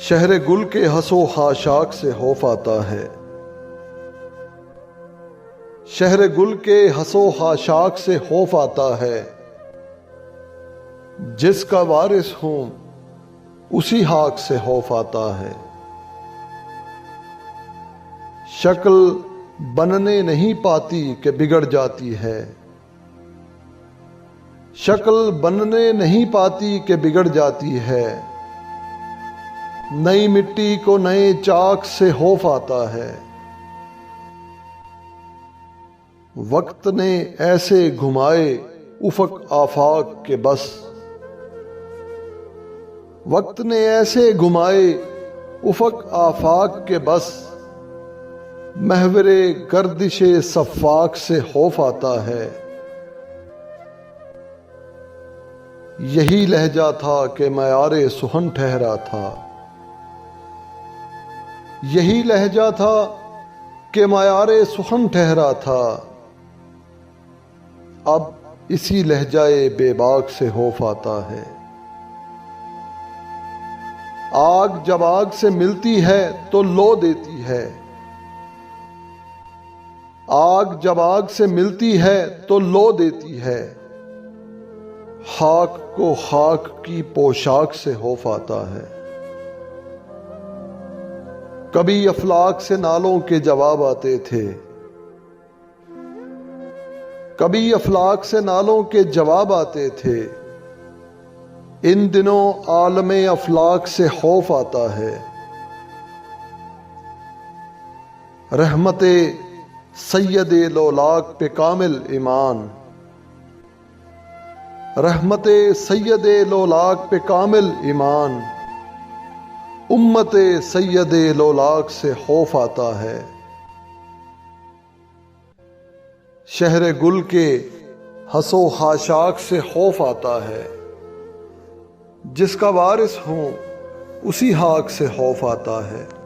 शहर गुल के हंसो खाशाक से खौफ आता है। शहर गुल के हंसो खाशाक से खौफ आता है। जिसका वारिस हूं उसी हाक से खौफ आता है। शक्ल बनने नहीं पाती कि बिगड़ जाती है। शक्ल बनने नहीं पाती कि बिगड़ जाती है। नई मिट्टी को नए चाक से खौफ आता है। वक्त ने ऐसे घुमाए उफक आफाक के बस। वक्त ने ऐसे घुमाए उफक आफाक के बस। महवरे गर्दिशे सफ़ाक से खौफ आता है। यही लहजा था कि मयारे सुहन ठहरा था। यही लहजा था कि मयारे सुखन ठहरा था। अब इसी लहजाए बेबाक से खौफ आता है। आग जब आग से मिलती है तो लो देती है। आग जब आग से मिलती है तो लो देती है। खाक को खाक की पोशाक से खौफ आता है। कभी अफलाक से नालों के जवाब आते थे। कभी अफलाक से नालों के जवाब आते थे। इन दिनों आलमे अफलाक से खौफ आता है। रहमते सैयदे लोलाक पे कामिल ईमान। रहमते सैयदे लोलाक पे कामिल ईमान। उम्मते सैयदे लोलाक से खौफ आता है। शहर गुल के हंसो खाशाक से खौफ आता है। जिसका वारिस हूं उसी हाक से खौफ आता है।